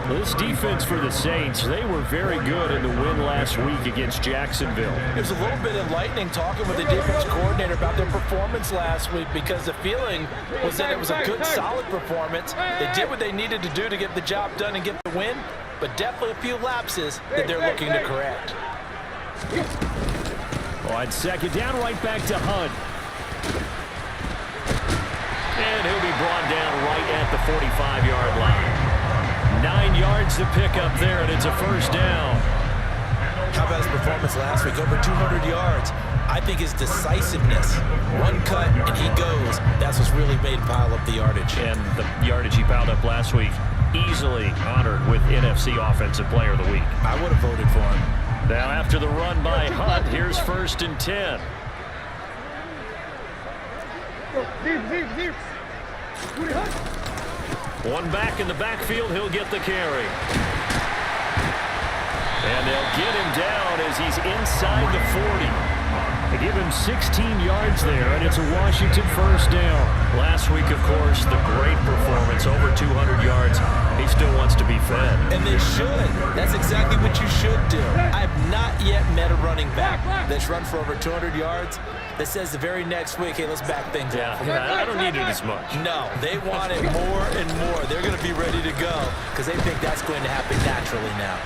This defense for the Saints, they were very good in the win last week against Jacksonville. It was a little bit enlightening talking with the defense coordinator about their performance last week because the feeling was that it was a good, solid performance. They did what they needed to do to get the job done and get the win, but definitely a few lapses that they're looking to correct. On second down, right back to Hunt. And he'll be brought down right at the 45-yard line. 9 yards to pick up there, and it's a first down. How about his performance last week? Over 200 yards. I think his decisiveness, one cut and he goes, that's what's really made him pile up the yardage. And the yardage he piled up last week, easily honored with NFC Offensive Player of the Week. I would have voted for him. Now after the run by Hunt, here's 1st and 10. One back in the backfield, he'll get the carry. And they'll get him down as he's inside the 40. They give him 16 yards there, and it's a Washington first down. Last week, of course, the great performance, over 200 yards. He still wants to be fed. And they should. That's exactly what you should do. I have not yet met a running back that's run for over 200 yards that says the very next week, hey, let's back things up. Yeah, I don't need it as much. No, they want it more and more. They're going to be ready to go because they think that's going to happen naturally now.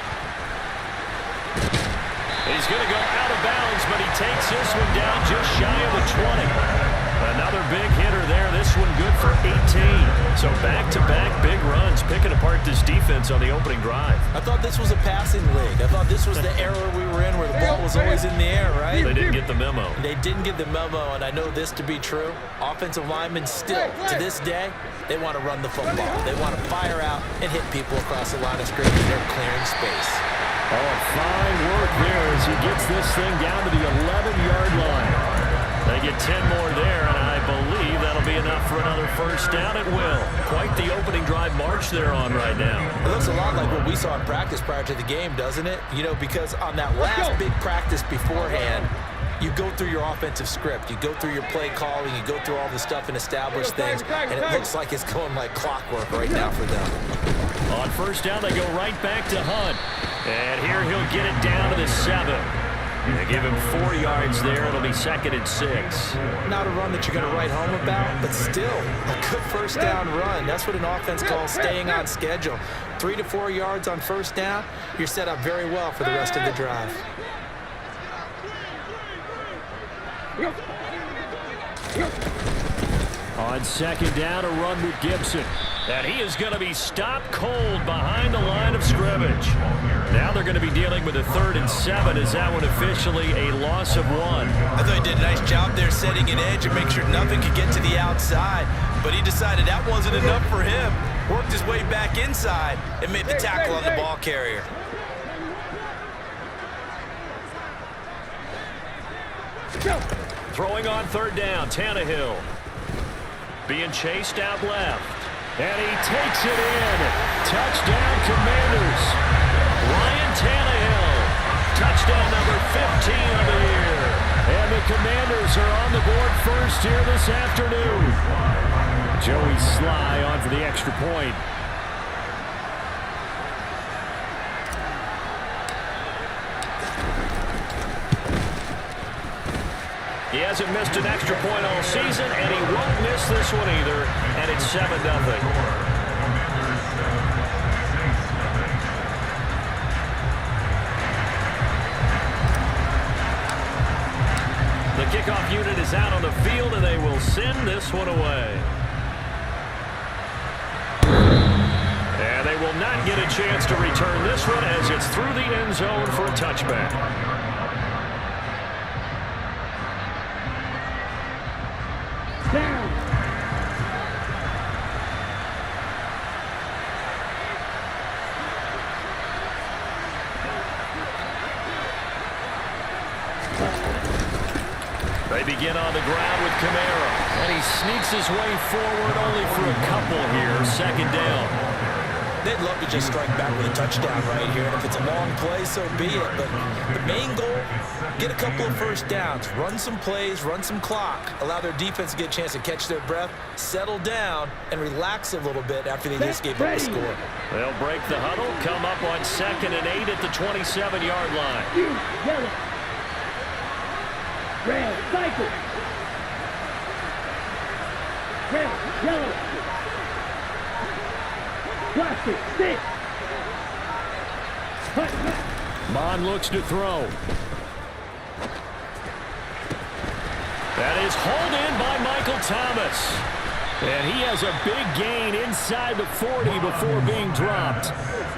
He's going to go out of bounds, but he takes this one down just shy of the 20. Another big hitter there. This one good for 18. So back-to-back big runs, picking apart this defense on the opening drive. I thought this was a passing league. I thought this was the era we were in where the ball was always in the air, right? They didn't get the memo. They didn't get the memo, and I know this to be true. Offensive linemen still, to this day, they want to run the football. They want to fire out and hit people across the line of scrimmage. They're clearing space. Oh, fine work there as he gets this thing down to the 11-yard line. They get 10 more there, and I believe that'll be enough for another first down. It will. Quite the opening drive march they're on right now. It looks a lot like what we saw in practice prior to the game, doesn't it? You know, because on that last big practice beforehand, you go through your offensive script. You go through your play calling. You go through all the stuff and establish things, and it looks like it's going like clockwork right now for them. On first down, they go right back to Hunt. And here he'll get it down to the 7. They give him 4 yards there. It'll be 2nd and 6. Not a run that you're going to write home about, but still a good first down run. That's what an offense calls staying on schedule. 3 to 4 yards on first down, you're set up very well for the rest of the drive. On second down, a run with Gibson. And he is going to be stopped cold behind the line of scrimmage. Now they're going to be dealing with a 3rd and 7. Is that one officially a loss of 1? I thought he did a nice job there setting an edge and make sure nothing could get to the outside. But he decided that wasn't enough for him. Worked his way back inside and made the tackle on the ball carrier. Throwing on 3rd down, Tannehill. Being chased out left. And he takes it in. Touchdown, Commanders. Ryan Tannehill. Touchdown number 15 of the year. And the Commanders are on the board first here this afternoon. Joey Sly on for the extra point. He hasn't missed an extra point all season, and he won't miss this one either, and it's 7-0. The kickoff unit is out on the field, and they will send this one away. And they will not get a chance to return this one as it's through the end zone for a touchback. They begin on the ground with Kamara, and he sneaks his way forward only for a couple here. 2nd down. They'd love to just strike back with a touchdown right here, and if it's a long play, so be it. But the main goal, get a couple of first downs, run some plays, run some clock, allow their defense to get a chance to catch their breath, settle down, and relax a little bit after they just gave up a score. They'll break the huddle, come up on 2nd and 8 at the 27-yard line. Yellow. Red, cycle. Red, yellow. Plastic, stick. Mon looks to throw. That is hauled in by Michael Thomas. And he has a big gain inside the 40 before being dropped.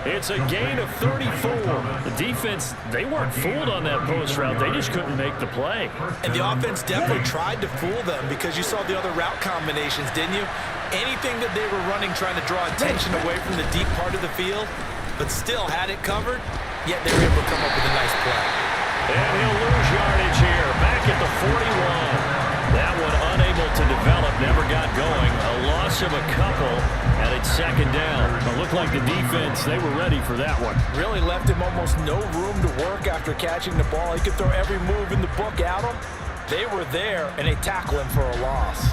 It's a gain of 34. The defense, they weren't fooled on that post route. They just couldn't make the play. And the offense definitely tried to fool them because you saw the other route combinations, didn't you? Anything that they were running trying to draw attention away from the deep part of the field, but still had it covered, yet they were able to come up with a nice play. And he'll lose yardage here, back at the 41. That one unable to develop, never got going. A loss of a couple, and it's 2nd down. It looked like the defense, they were ready for that one. Really left him almost no room to work after catching the ball. He could throw every move in the book at him. They were there, and they tackle him for a loss.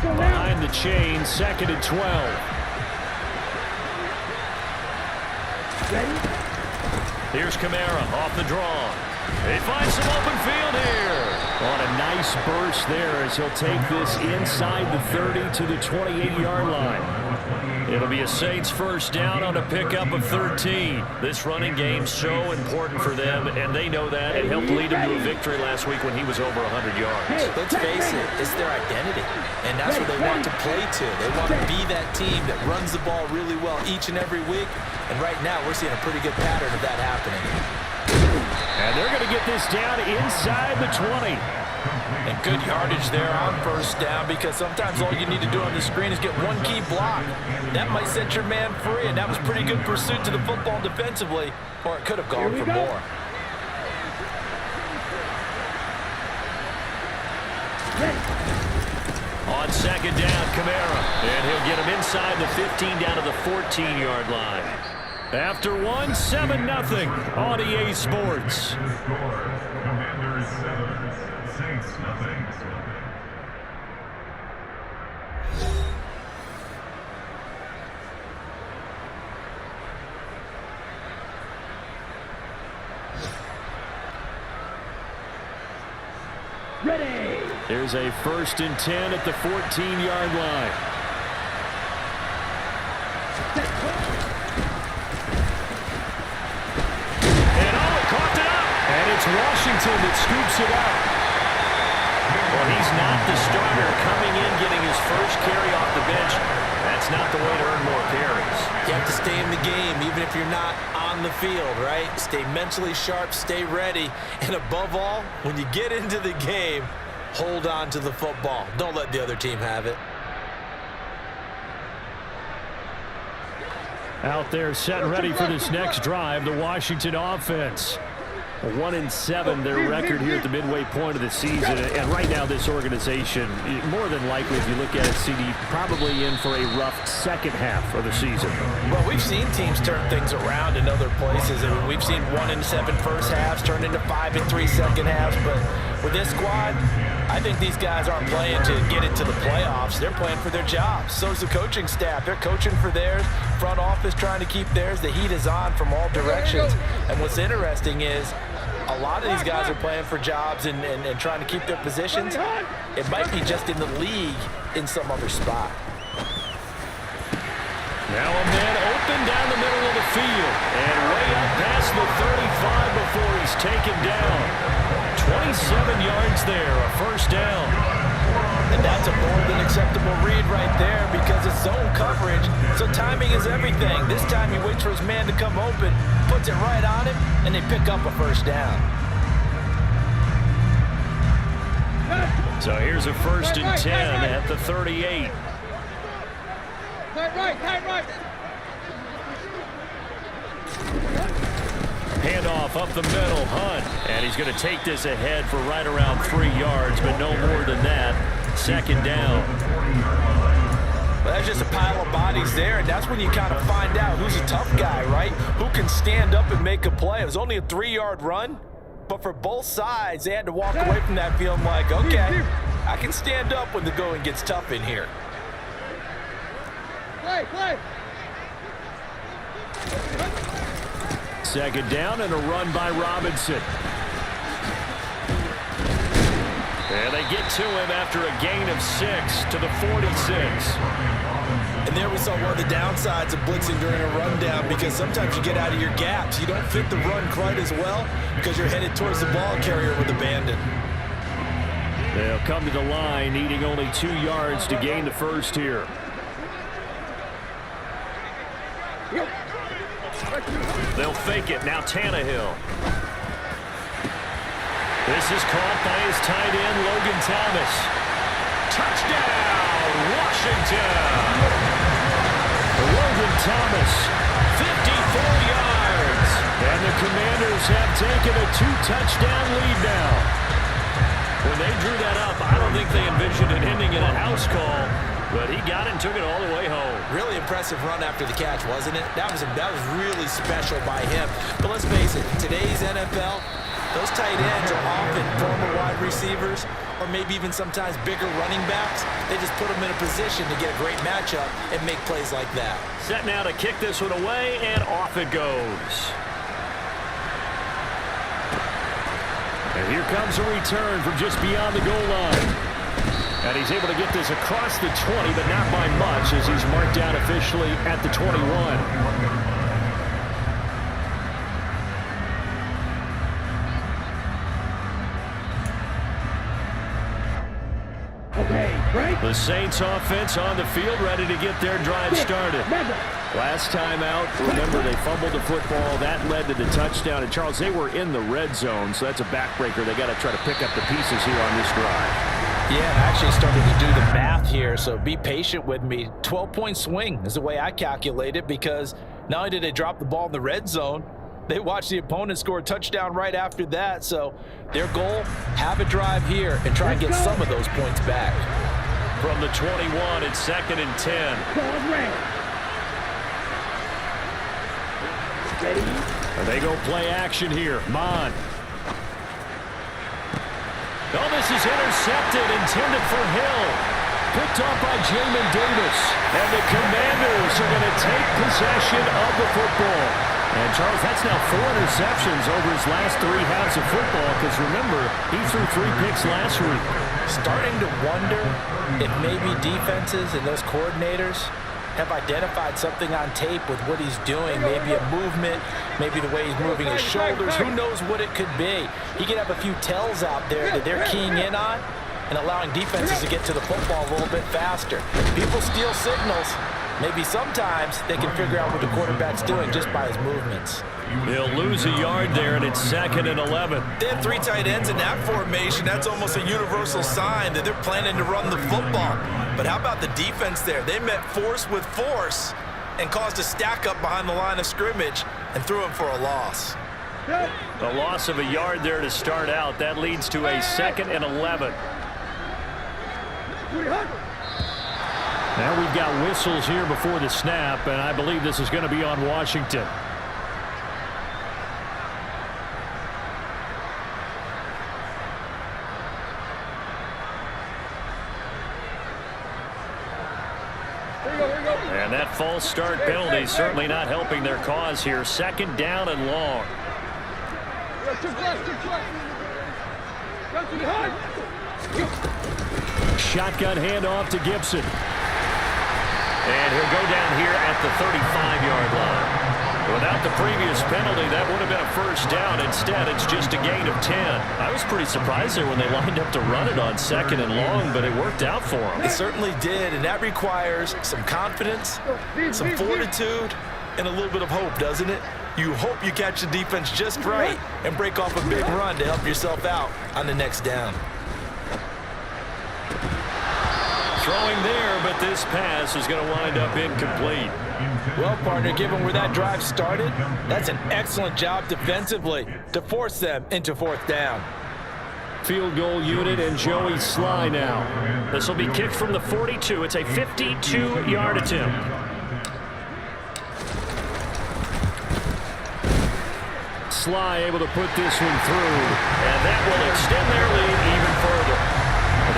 Behind the chain, 2nd and 12. Ready? Here's Kamara off the draw. They find some open field here. On a nice burst there as he'll take this inside the 30 to the 28-yard line. It'll be a Saints first down on a pickup of 13. This running game so important for them, and they know that. It helped lead them to a victory last week when he was over 100 yards. Let's face it, it's their identity, and that's what they want to play to. They want to be that team that runs the ball really well each and every week, and right now we're seeing a pretty good pattern of that happening. And they're going to get this down inside the 20. And good yardage there on first down because sometimes all you need to do on the screen is get one key block. That might set your man free, and that was pretty good pursuit to the football defensively, or it could have gone for more. On 2nd down, Kamara. And he'll get him inside the 15 down to the 14-yard line. After one, 7-0 on EA Sports. Commanders 7, Saints nothing. Ready. Here's a 1st and 10 at the 14-yard line. It's Washington that scoops it up. Well, he's not the starter coming in, getting his first carry off the bench. That's not the way to earn more carries. You have to stay in the game, even if you're not on the field, right? Stay mentally sharp, stay ready, and above all, when you get into the game, hold on to the football. Don't let the other team have it. Out there set and ready for this next drive, the Washington offense. 1-7, their record here at the midway point of the season. And right now, this organization, more than likely, if you look at it, CD, probably in for a rough second half of the season. Well, we've seen teams turn things around in other places. I mean, we've seen 1-7 first halves turn into 5-3 second halves. But with this squad, I think these guys aren't playing to get into the playoffs. They're playing for their jobs. So is the coaching staff. They're coaching for theirs. Front office trying to keep theirs. The heat is on from all directions. And what's interesting is, a lot of these guys are playing for jobs and trying to keep their positions. It might be just in the league in some other spot. Now a man open down the middle of the field. And way up past the 35 before he's taken down. 27 yards there, a first down. And that's a more than acceptable read right there because it's zone coverage, so timing is everything. This time he waits for his man to come open, puts it right on him, and they pick up a first down. So here's a 1st and 10 at the 38. Tight right. handoff up the middle. Hunt. And he's going to take this ahead for right around 3 yards, but no more than that. Second down. Well, that's just a pile of bodies there, and that's when you kind of find out who's a tough guy, right? Who can stand up and make a play. It was only a 3-yard run, but for both sides, they had to walk away from that feeling like, okay, I can stand up when the going gets tough in here. Play. Second down and a run by Robinson. And they get to him after a gain of 6 to the 46. And there we saw one of the downsides of blitzing during a rundown, because sometimes you get out of your gaps. You don't fit the run quite as well because you're headed towards the ball carrier with abandon. They'll come to the line, needing only 2 yards to gain the first here. They'll fake it. Now Tannehill. This is caught by his tight end, Logan Thomas. Touchdown, Washington! Logan Thomas, 54 yards. And the Commanders have taken a 2-touchdown lead now. When they drew that up, I don't think they envisioned it ending in a house call, but he got it and took it all the way home. Really impressive run after the catch, wasn't it? That was really special by him. But let's face it, in today's NFL, those tight ends are often former wide receivers or maybe even sometimes bigger running backs. They just put them in a position to get a great matchup and make plays like that. Set now to kick this one away, and off it goes. And here comes a return from just beyond the goal line. And he's able to get this across the 20, but not by much, as he's marked down officially at the 21. The Saints offense on the field, ready to get their drive started. Last time out, remember, they fumbled the football. That led to the touchdown. And, Charles, they were in the red zone, so that's a backbreaker. They got to try to pick up the pieces here on this drive. Yeah, I actually started to do the math here, so be patient with me. 12-point swing is the way I calculate it, because not only did they drop the ball in the red zone, they watched the opponent score a touchdown right after that. So their goal, have a drive here and try and get some of those points back. From the 21, it's 2nd and 10. And they go play action here. Mon. Oh, this is intercepted, intended for Hill. Picked off by Jamin Davis. And the Commanders are going to take possession of the football. And, Charles, that's now 4 interceptions over his last 3 halves of football, because, remember, he threw 3 picks last week. Starting to wonder if maybe defenses and those coordinators have identified something on tape with what he's doing. Maybe a movement, maybe the way he's moving his shoulders. Who knows what it could be? He could have a few tells out there that they're keying in on and allowing defenses to get to the football a little bit faster. People steal signals. Maybe sometimes they can figure out what the quarterback's doing just by his movements. They'll lose a yard there, and it's 2nd and 11. They have 3 tight ends in that formation. That's almost a universal sign that they're planning to run the football. But how about the defense there? They met force with force and caused a stack up behind the line of scrimmage and threw him for a loss. A loss of a yard there to start out. That leads to a 2nd and 11. Now we've got whistles here before the snap, and I believe this is going to be on Washington. And that false start penalty certainly not helping their cause here. 2nd down and long. Shotgun handoff to Gibson. And he'll go down here at the 35-yard line. Without the previous penalty, that would have been a first down. Instead, it's just a gain of 10. I was pretty surprised there when they lined up to run it on 2nd and long, but it worked out for them. It certainly did, and that requires some confidence, some fortitude, and a little bit of hope, doesn't it? You hope you catch the defense just right and break off a big run to help yourself out on the next down. Throwing there, but this pass is going to wind up incomplete. Well, partner, given where that drive started, that's an excellent job defensively to force them into fourth down. Field goal unit and Joey Sly now. This will be kicked from the 42. It's a 52-yard attempt. Sly able to put this one through, and that will extend their lead even further.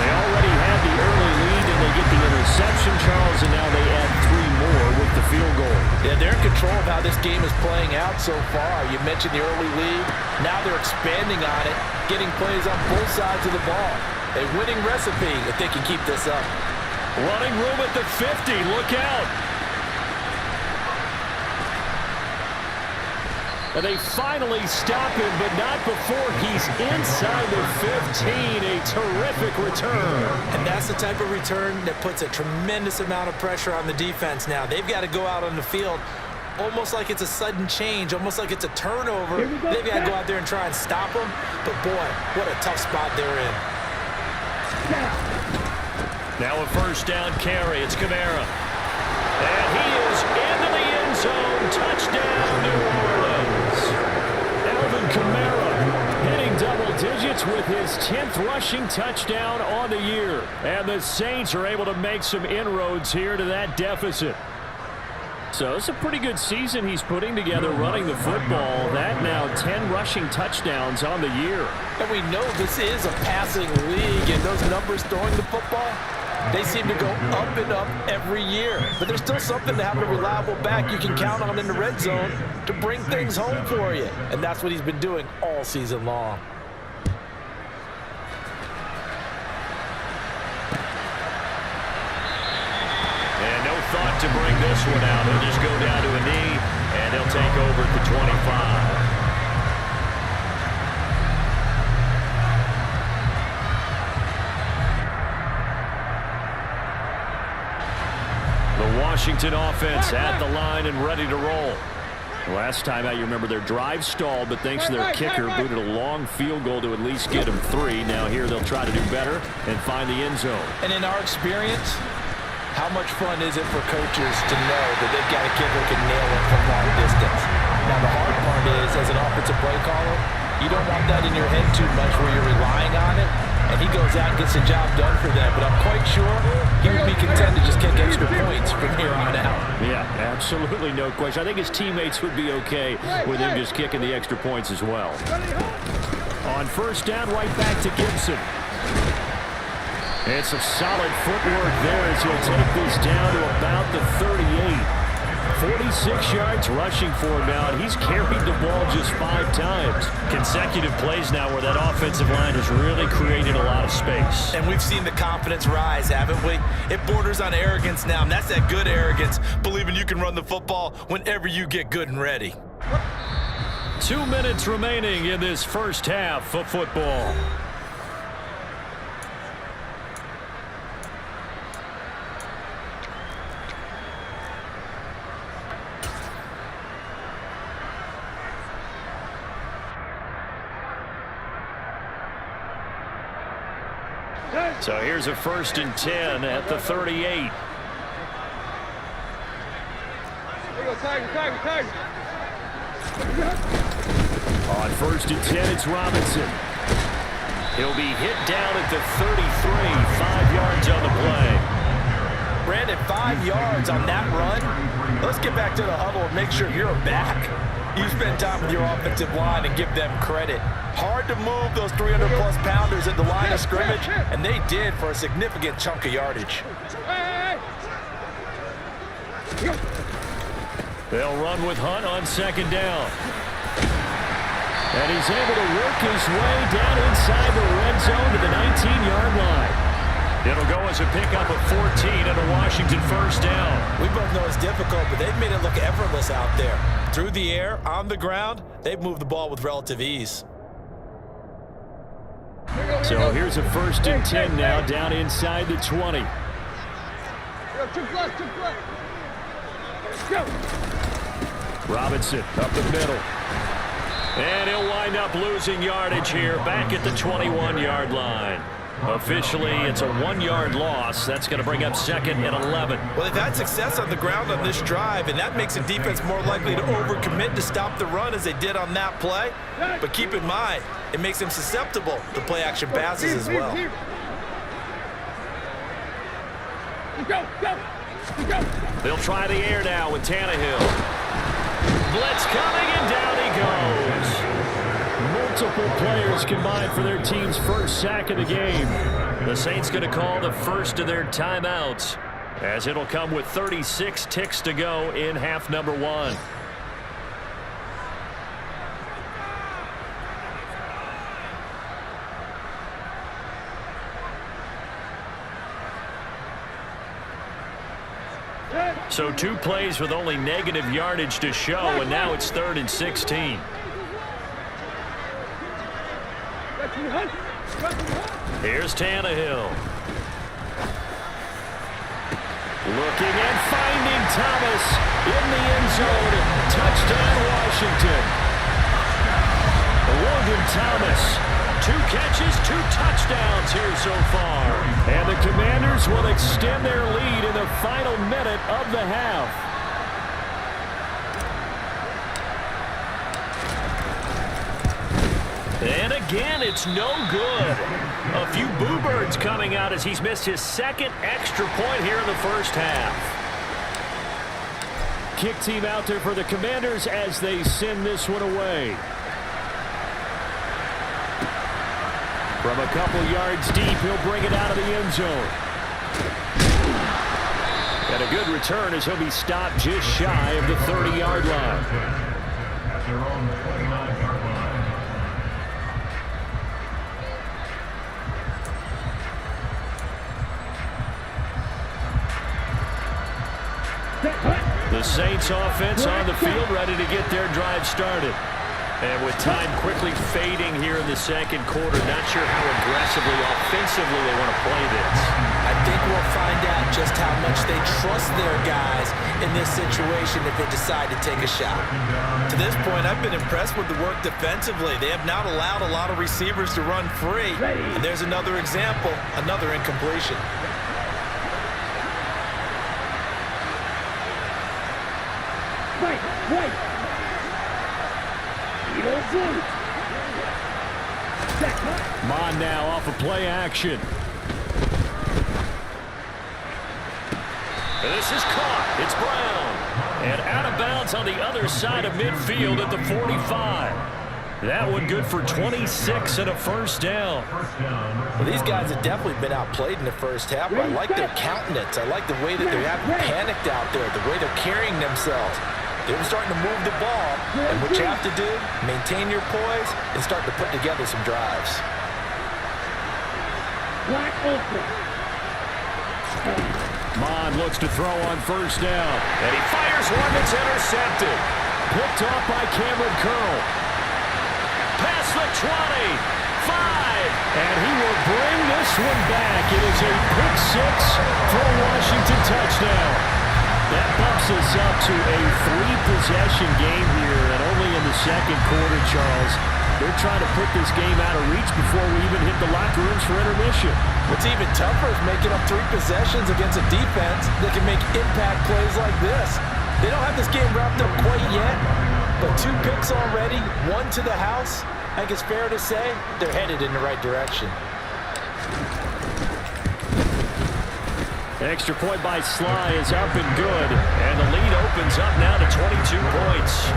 They already had the early lead, and they get the interception, Charles, and now they add 3 more with the field goal. Yeah, they're in control of how this game is playing out so far. You mentioned the early lead. Now they're expanding on it, getting plays on both sides of the ball. A winning recipe if they can keep this up. Running room at the 50. Look out. And they finally stop him, but not before he's inside the 15. A terrific return. And that's the type of return that puts a tremendous amount of pressure on the defense now. They've got to go out on the field almost like it's a sudden change, almost like it's a turnover. They've got to go out there and try and stop them. But, boy, what a tough spot they're in. Now a first down carry. It's Kamara. And he is into the end zone. Touchdown, New Orleans. Alvin Kamara hitting double digits with his 10th rushing touchdown on the year. And the Saints are able to make some inroads here to that deficit. So it's a pretty good season he's putting together running the football. That now 10 rushing touchdowns on the year. And we know this is a passing league, and those numbers throwing the football, they seem to go up and up every year. But there's still something to having a reliable back you can count on in the red zone to bring things home for you. And that's what he's been doing all season long. And no thought to bring this one out. He'll just go down to a knee, and they'll take over at the 25. Washington offense at the line and ready to roll. Last time out, you remember their drive stalled, but thanks to their kicker, booted a long field goal to at least get them 3. Now here they'll try to do better and find the end zone. And in our experience, how much fun is it for coaches to know that they've got a kid who can nail it from long distance? Now the hard part is, as an offensive play caller, you don't want that in your head too much where you're relying on it. And he goes out and gets the job done for them. But I'm quite sure he would be content to just kick extra points from here on out. Yeah, absolutely no question. I think his teammates would be okay with him just kicking the extra points as well. On first down, right back to Gibson. It's a solid footwork there as he'll take this down to about the 38. 46 yards rushing for him now, and he's carried the ball just 5 times. Consecutive plays now where that offensive line has really created a lot of space. And we've seen the confidence rise, haven't we? It borders on arrogance now, and that's that good arrogance, believing you can run the football whenever you get good and ready. 2 minutes remaining in this first half of football. So here's a 1st and 10 at the 38. On 1st and 10, it's Robinson. He'll be hit down at the 33, 5 yards on the play. Brandon, 5 yards on that run. Let's get back to the huddle and make sure you're back. You spend time with your offensive line and give them credit. Hard to move those 300-plus pounders at the line of scrimmage, and they did for a significant chunk of yardage. They'll run with Hunt on 2nd down. And he's able to work his way down inside the red zone to the 19-yard line. It'll go as a pickup of 14 and a Washington 1st down. We both know it's difficult, but they've made it look effortless out there. Through the air, on the ground, they've moved the ball with relative ease. So here's a 1st and 10 now, down inside the 20. Robinson up the middle. And he'll wind up losing yardage here, back at the 21-yard line. Officially, it's a 1-yard loss. That's going to bring up 2nd and 11. Well, they've had success on the ground on this drive, and that makes a defense more likely to overcommit to stop the run as they did on that play. But keep in mind, it makes them susceptible to play-action passes as well. They'll try the air now with Tannehill. Blitz coming, and down he goes. Multiple players combined for their team's first sack of the game. The Saints going to call the first of their timeouts, as it'll come with 36 ticks to go in half number 1. So 2 plays with only negative yardage to show, and now it's 3rd and 16. Here's Tannehill. Looking and finding Thomas in the end zone. Touchdown, Washington. Logan Thomas, 2 catches, 2 touchdowns here so far. And the Commanders will extend their lead in the final minute of the half. And again, it's no good. A few boo birds coming out as he's missed his 2nd extra point here in the first half. Kick team out there for the Commanders as they send this one away. From a couple yards deep, he'll bring it out of the end zone. And a good return as he'll be stopped just shy of the 30-yard line. At their own 29-yard line. The Saints offense on the field, ready to get their drive started. And with time quickly fading here in the 2nd quarter, not sure how aggressively, offensively they want to play this. I think we'll find out just how much they trust their guys in this situation if they decide to take a shot. To this point, I've been impressed with the work defensively. They have not allowed a lot of receivers to run free. And there's another example, another incompletion. Mon now off of play action. This is caught. It's Brown. And out of bounds on the other side of midfield at the 45. That one good for 26 and a first down. Well, these guys have definitely been outplayed in the first half. I like their countenance. I like the way that they're having panicked out there, the way they're carrying themselves. They're starting to move the ball, and what you have to do, maintain your poise and start to put together some drives. Mon looks to throw on first down, and he fires one that's intercepted. Picked off by Cameron Curl. Past the 20, 5, and he will bring this one back. It is a pick 6 for a Washington touchdown. That bumps us up to a 3-possession game here, and only in the 2nd quarter, Charles. They're trying to put this game out of reach before we even hit the locker rooms for intermission. What's even tougher is making up 3 possessions against a defense that can make impact plays like this. They don't have this game wrapped up quite yet, but 2 picks already, 1 to the house. I think it's fair to say they're headed in the right direction. Extra point by Sly is up and good, and the lead opens up now to 22 points.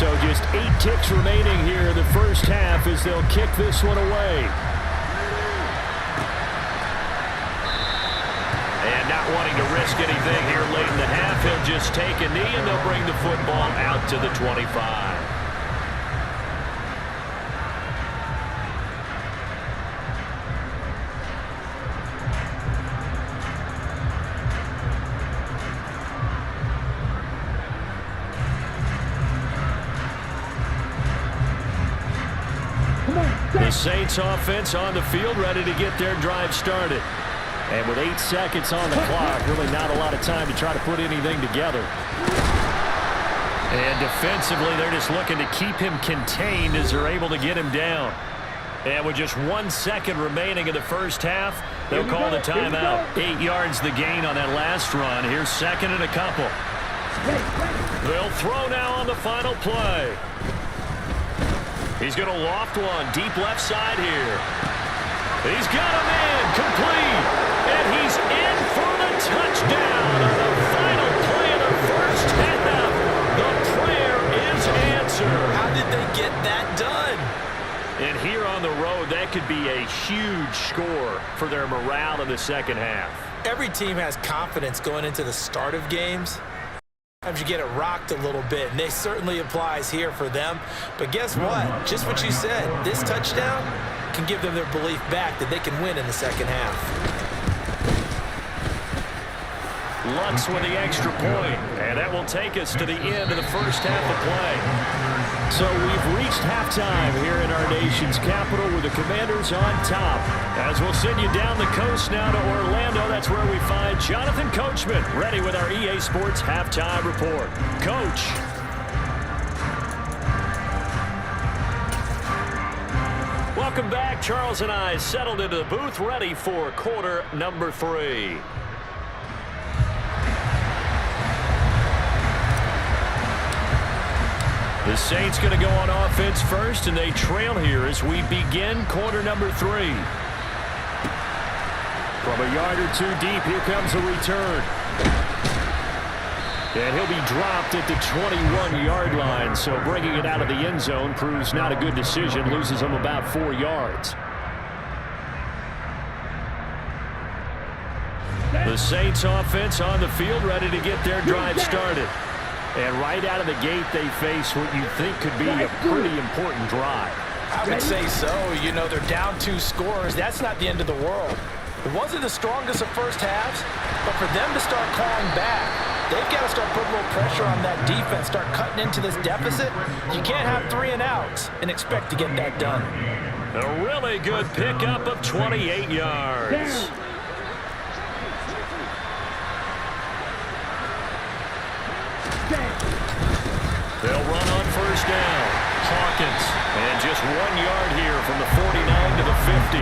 So just 8 ticks remaining here in the first half as they'll kick this one away. And not wanting to risk anything here late in the half, he'll just take a knee and they'll bring the football out to the 25. The Saints offense on the field, ready to get their drive started. And with 8 seconds on the clock, really not a lot of time to try to put anything together. And defensively, they're just looking to keep him contained as they're able to get him down. And with just 1 second remaining in the first half, they'll call the timeout. 8 yards the gain on that last run. Here's second and a couple. They'll throw now on the final play. He's going to loft one deep left side here. He's got him in, complete. And he's in for the touchdown on the final play of the first half. The prayer is answered. How did they get that done? And here on the road, that could be a huge score for their morale in the second half. Every team has confidence going into the start of games. Sometimes you get it rocked a little bit, and this certainly applies here for them. But guess what? Just what you said, this touchdown can give them their belief back that they can win in the second half. Lutz with the extra point, and that will take us to the end of the first half of play. So we've reached halftime here in our nation's capital with the Commanders on top. As we'll send you down the coast now to Orlando, that's where we find Jonathan Coachman ready with our EA Sports Halftime Report. Coach. Welcome back. Charles and I settled into the booth ready for quarter number 3. The Saints going to go on offense first, and they trail here as we begin quarter number 3. From a yard or two deep, here comes a return. And he'll be dropped at the 21-yard line, so bringing it out of the end zone proves not a good decision, loses him about 4 yards. The Saints offense on the field, ready to get their drive started. And right out of the gate, they face what you think could be a pretty important drive. I would say so. You know, they're down 2 scores. That's not the end of the world. It wasn't the strongest of first halves, but for them to start clawing back, they've got to start putting a little pressure on that defense, start cutting into this deficit. You can't have 3 and outs and expect to get that done. A really good pickup of 28 yards. They'll run on first down. Hawkins. And just 1 yard here from the 49 to the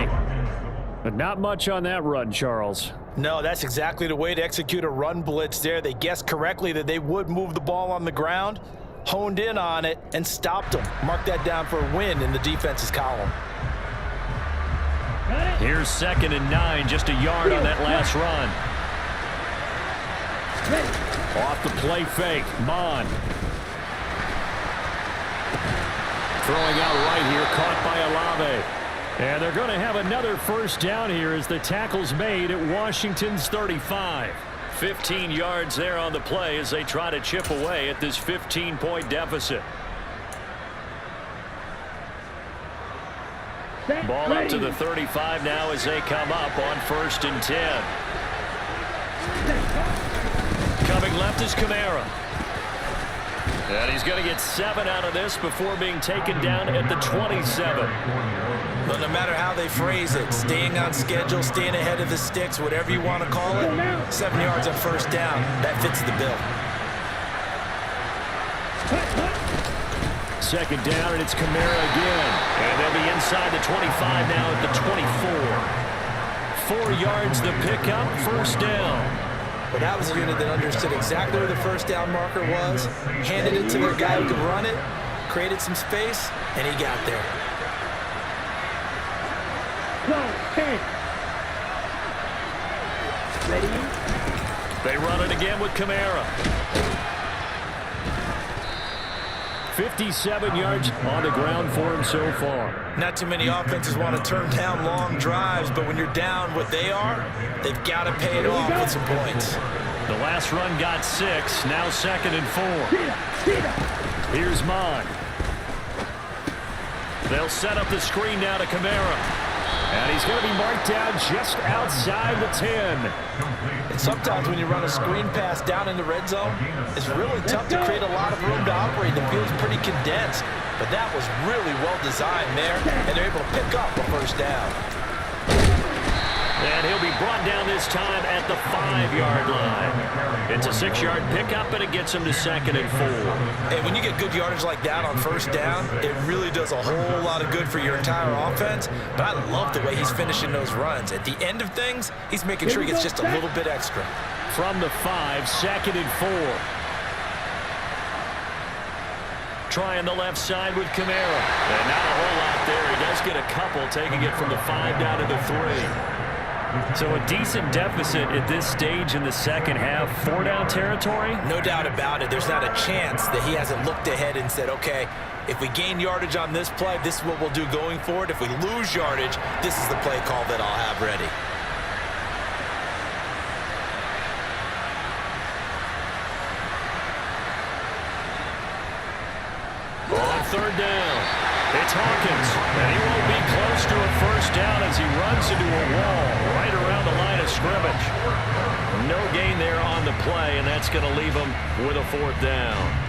50. But not much on that run, Charles. No, that's exactly the way to execute a run blitz there. They guessed correctly that they would move the ball on the ground, honed in on it, and stopped them. Mark that down for a win in the defense's column. Here's second and 9, just a yard on that last run. Off the play fake, Bond. Throwing out right here, caught by Olave. And they're going to have another first down here as the tackle's made at Washington's 35. 15 yards there on the play as they try to chip away at this 15-point deficit. Ball up to the 35 now as they come up on first and 10. Coming left is Kamara. And he's going to get 7 out of this before being taken down at the 27. But no matter how they phrase it, staying on schedule, staying ahead of the sticks, whatever you want to call it, 7 yards on first down, that fits the bill. Second down, and it's Kamara again. And they'll be inside the 25 now at the 24. 4 yards the pickup, first down. But that was a unit that understood exactly where the first down marker was, handed it to their guy who could run it, created some space, and he got there. Ready? They run it again with Kamara. 57 yards on the ground for him so far. Not too many offenses want to turn down long drives, but when you're down what they are, they've got to pay it off with some points. The last run got 6, now second and 4. Here's Mon. They'll set up the screen now to Kamara. And he's going to be marked down just outside the 10. And sometimes when you run a screen pass down in the red zone, it's really tough to create a lot of room to operate. The field's pretty condensed. But that was really well designed there, and they're able to pick up a first down. And he'll be brought down this time at the 5-yard line. It's a 6-yard pickup, and it gets him to 2nd and 4. And when you get good yardage like that on first down, it really does a whole lot of good for your entire offense. But I love the way he's finishing those runs. At the end of things, he's making sure he gets just a little bit extra. From the 5, 2nd and 4. Trying the left side with Kamara. And not a whole lot there. He does get a couple, taking it from the 5 down to the 3. So a decent deficit at this stage in the second half. 4-down territory? No doubt about it. There's not a chance that he hasn't looked ahead and said, okay, if we gain yardage on this play, this is what we'll do going forward. If we lose yardage, this is the play call that I'll have ready. On 3rd down, it's Hawkins, and he won't be close to a first down as he runs into a wall right around the line of scrimmage. No gain there on the play, and that's going to leave him with a 4th down.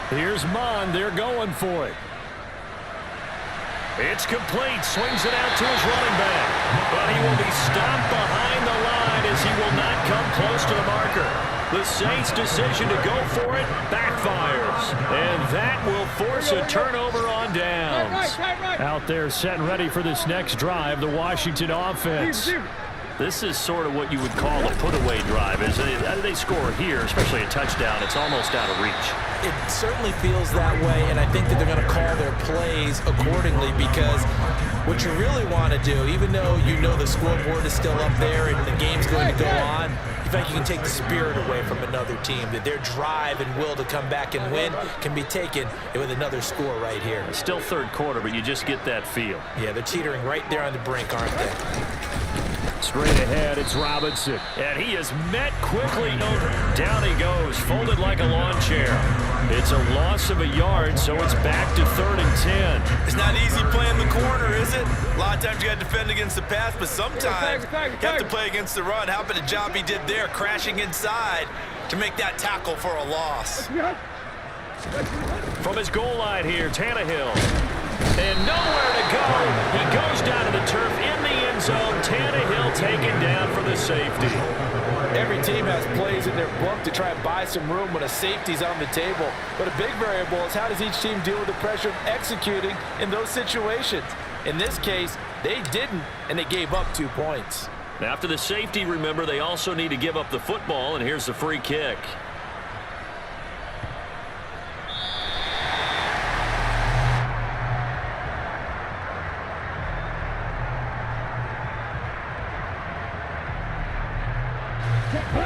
Here's Mond. They're going for it. It's complete. Swings it out to his running back. But he will be stopped behind the line as he will not come close to the marker. The Saints' decision to go for it backfires. And that will force a turnover on downs. Out there set and ready for this next drive, the Washington offense. This is sort of what you would call a put-away drive. As they score here, especially a touchdown, it's almost out of reach. It certainly feels that way, and I think that they're going to call their plays accordingly, because what you really want to do, even though you know the scoreboard is still up there and the game's going to go on, you think you can take the spirit away from another team, that their drive and will to come back and win can be taken with another score right here. It's still 3rd quarter, but you just get that feel. Yeah, they're teetering right there on the brink, aren't they? Straight ahead, it's Robinson. And he is met quickly. Down he goes, folded like a lawn chair. It's a loss of a yard, so it's back to 3rd and 10. It's not easy playing the corner, is it? A lot of times you got to defend against the pass, but sometimes you have to play against the run. How about the job he did there, crashing inside to make that tackle for a loss? From his goal line here, Tannehill. And nowhere to go. He goes down to the turf in the end zone. Tannehill taken down for the safety. Every team has plays in their book to try and buy some room when a safety's on the table. But a big variable is how does each team deal with the pressure of executing in those situations. In this case, they didn't, and they gave up 2 points. After the safety, remember, they also need to give up the football, and here's the free kick.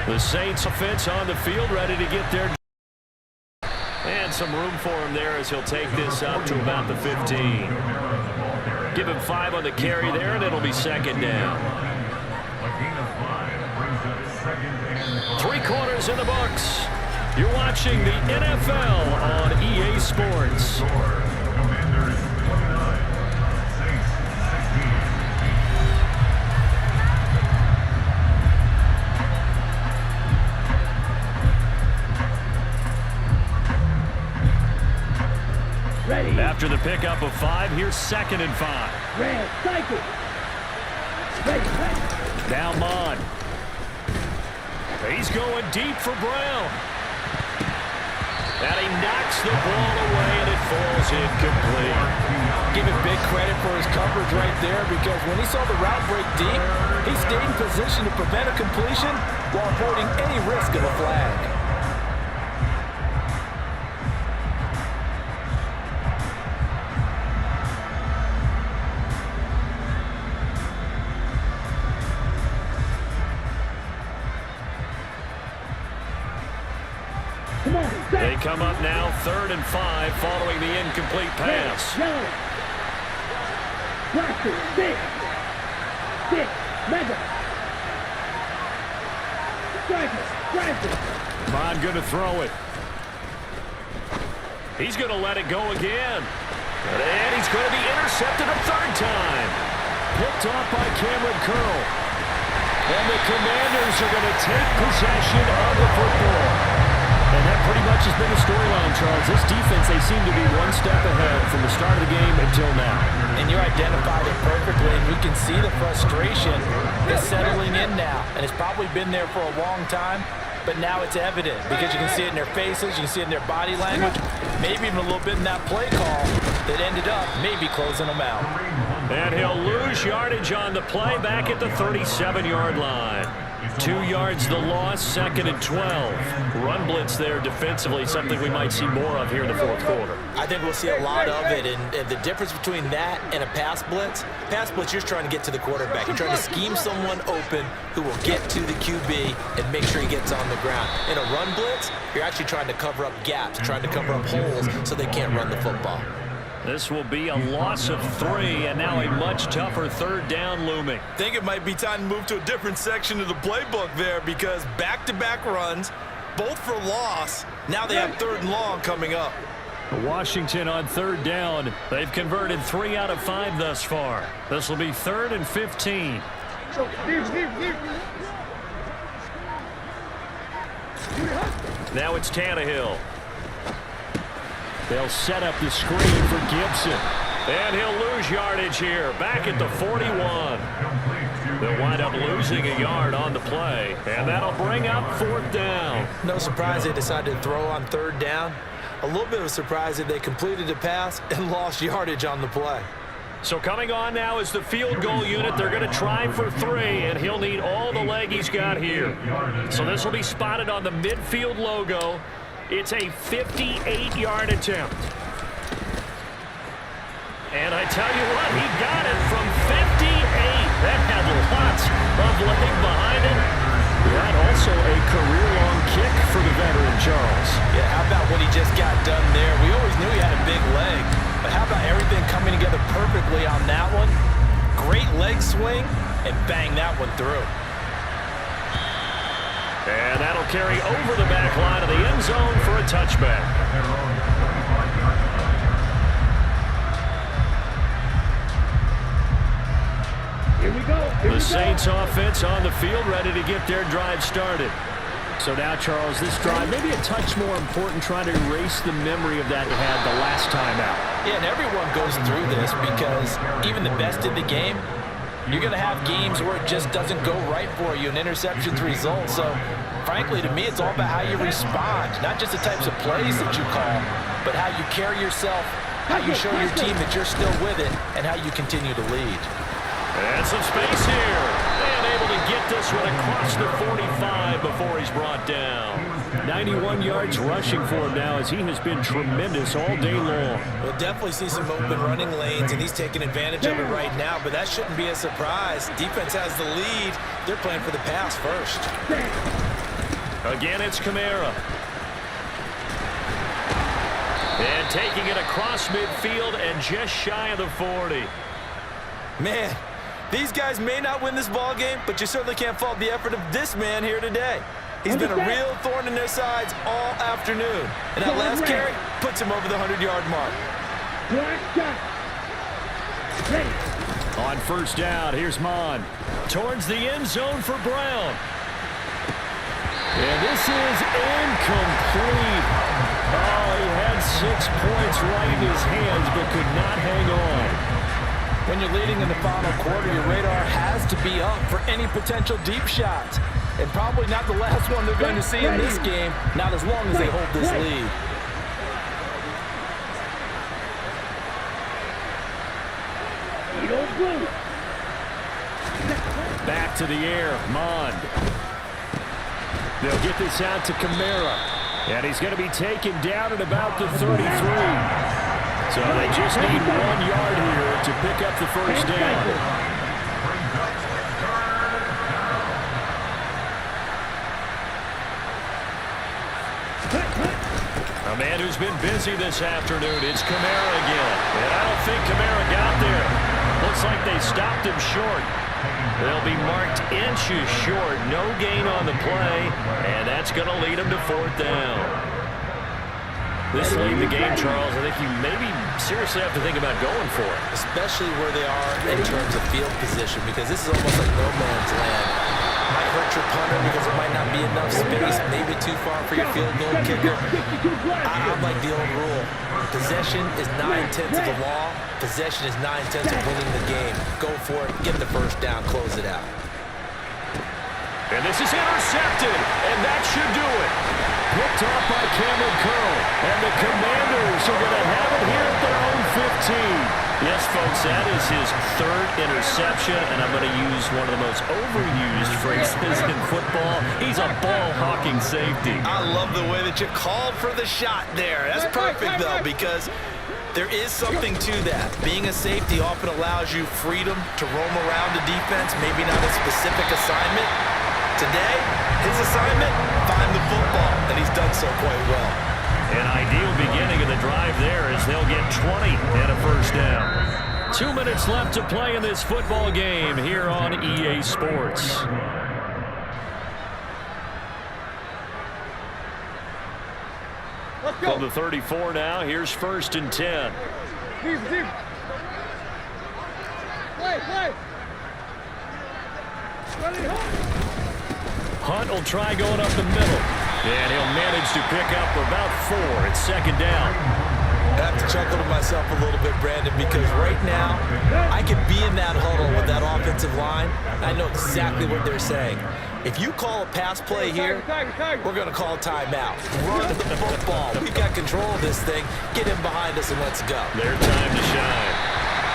The Saints offense on the field, ready to get there. And some room for him there as he'll take this out to about the 15. Give him 5 on the carry there, and it'll be 2nd down. 3 quarters in the books. You're watching the NFL on EA Sports. After the pickup of 5, here's 2nd and 5. Red, cycle. Ready. Now Mond. He's going deep for Brown. And he knocks the ball away, and it falls incomplete. Give him big credit for his coverage right there, because when he saw the route break deep, he stayed in position to prevent a completion while avoiding any risk of a flag. They come up now 3rd and 5 following the incomplete pass. Yellow. Plastic. Stick. Stick. Mega. Striker. Bond going to throw it. He's going to let it go again. And he's going to be intercepted a 3rd time. Picked off by Cameron Curl. And the Commanders are going to take possession of the football. And that pretty much has been the storyline, Charles. This defense, they seem to be one step ahead from the start of the game until now. And you identified it perfectly, and we can see the frustration is settling in now. And it's probably been there for a long time, but now it's evident because you can see it in their faces, you can see it in their body language, maybe even a little bit in that play call that ended up maybe closing them out. And he'll lose yardage on the play back at the 37-yard line. 2 yards the loss, 2nd and 12. Run blitz there defensively, something we might see more of here in the 4th quarter. I think we'll see a lot of it, and the difference between that and a pass blitz, you're just trying to get to the quarterback. You're trying to scheme someone open who will get to the QB and make sure he gets on the ground. In a run blitz, you're actually trying to cover up gaps, trying to cover up holes so they can't run the football. This will be a loss of 3, and now a much tougher 3rd down looming. I think it might be time to move to a different section of the playbook there because back-to-back runs, both for loss. Now they have 3rd and long coming up. Washington on 3rd down. They've converted 3 out of 5 thus far. This will be 3rd and 15. Now it's Tannehill. They'll set up the screen for Gibson. And he'll lose yardage here, back at the 41. They'll wind up losing a yard on the play, and that'll bring up 4th down. No surprise they decided to throw on 3rd down. A little bit of a surprise that they completed the pass and lost yardage on the play. So coming on now is the field goal unit. They're going to try for 3, and he'll need all the leg he's got here. So this will be spotted on the midfield logo. It's a 58-yard attempt. And I tell you what, he got it from 58. That had lots of leg behind it. That also a career-long kick for the veteran, Charles. Yeah, how about what he just got done there? We always knew he had a big leg, but how about everything coming together perfectly on that one? Great leg swing, and bang that one through. And that'll carry over the back line of the end zone for a touchback. Here we go. The Saints offense on the field, ready to get their drive started. So now, Charles, this drive maybe a touch more important, trying to erase the memory of that they had the last time out. Yeah, and everyone goes through this because even the best in the game, you're going to have games where it just doesn't go right for you and interceptions result. So, frankly, to me, it's all about how you respond, not just the types of plays that you call, but how you carry yourself, how you show your team that you're still with it, and how you continue to lead. And some space here. And able to get this one across the 45 before he's brought down. 91 yards rushing for him now as he has been tremendous all day long. We'll definitely see some open running lanes, and he's taking advantage of it right now, but that shouldn't be a surprise. Defense has the lead. They're playing for the pass first. Again, it's Kamara. And taking it across midfield and just shy of the 40. Man, these guys may not win this ball game, but you certainly can't fault the effort of this man here today. He's been a real thorn in their sides all afternoon. And that last carry puts him over the 100-yard mark. On 1st down, here's Mon. Towards the end zone for Brown. And this is incomplete. Oh, he had 6 points right in his hands, but could not hang on. When you're leading in the final quarter, your radar has to be up for any potential deep shots. And probably not the last one they're going to see in this game, not as long as they hold this lead. Back to the air, Mond. They'll get this out to Kamara. And he's going to be taken down at about the 33. So they just need 1 yard here to pick up the 1st down. A man who's been busy this afternoon, it's Kamara again. And I don't think Kamara got there. Looks like they stopped him short. They'll be marked inches short. No gain on the play, and that's going to lead them to 4th down. This late in the game, Charles, I think you maybe seriously have to think about going for it. Especially where they are in terms of field position, because this is almost like no man's land. Might hurt your punter because there might not be enough space, maybe too far for your field goal kicker. I'm like the old rule. Possession is 9/10 of the law. Possession is 9/10 of winning the game. Go for it, get the first down, close it out. And this is intercepted, and that should do it. Picked off by Cameron Curl, and the Commanders are going to have it here at their own 15. Yes, folks, that is his 3rd interception, and I'm going to use one of the most overused phrases in football. He's a ball-hawking safety. I love the way that you called for the shot there. That's perfect, though, because there is something to that. Being a safety often allows you freedom to roam around the defense, maybe not a specific assignment. Today, his assignment, find the football, and he's done so quite well. An ideal beginning of the drive there as they'll get 20 and a first down. 2 minutes left to play in this football game here on EA Sports. From the 34 now, here's 1st and 10. Hunt will try going up the middle. And he'll manage to pick up about 4. It's 2nd down. I have to chuckle to myself a little bit, Brandon, because right now I could be in that huddle with that offensive line. I know exactly what they're saying. If you call a pass play here, we're going to call timeout. Run the football. We've got control of this thing. Get him behind us and let's go. Their time to shine.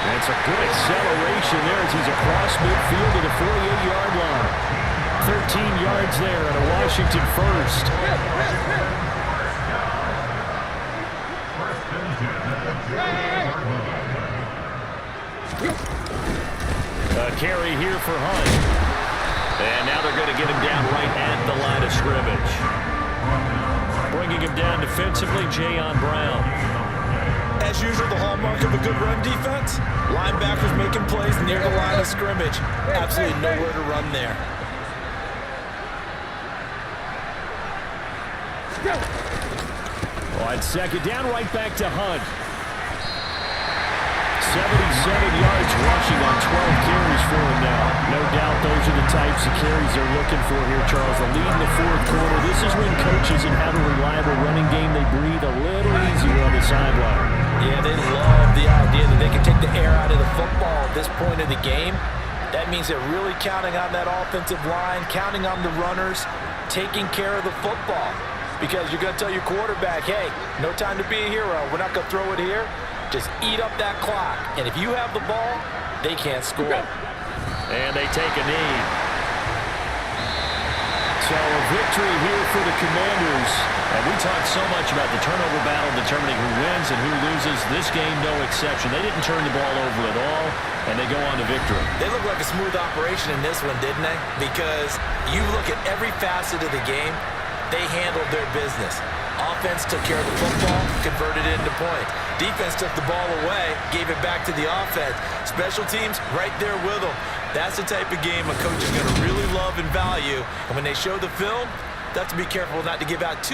That's a good acceleration there as he's across midfield to the 48-yard line. 13 yards there and a Washington first. A carry here for Hunt. And now they're going to get him down right at the line of scrimmage. Bringing him down defensively, Jayon Brown. As usual, the hallmark of a good run defense, linebackers making plays near the line of scrimmage. Absolutely nowhere to run there. On 2nd down, right back to Hunt. 77 yards rushing on 12 carries for him now. No doubt those are the types of carries they're looking for here, Charles. The lead in the 4th quarter. This is when coaches and have a reliable running game, they breathe a little easier on the sideline. Yeah, they love the idea that they can take the air out of the football at this point of the game. That means they're really counting on that offensive line, counting on the runners, taking care of the football. Because you're going to tell your quarterback, hey, no time to be a hero. We're not going to throw it here. Just eat up that clock. And if you have the ball, they can't score. And they take a knee. So a victory here for the Commanders. And we talked so much about the turnover battle determining who wins and who loses. This game, no exception. They didn't turn the ball over at all, and they go on to victory. They look like a smooth operation in this one, didn't they? Because you look at every facet of the game, they handled their business. Offense took care of the football, converted it into points. Defense took the ball away, gave it back to the offense. Special teams, right there with them. That's the type of game a coach is going to really love and value. And when they show the film, they have to be careful not to give out too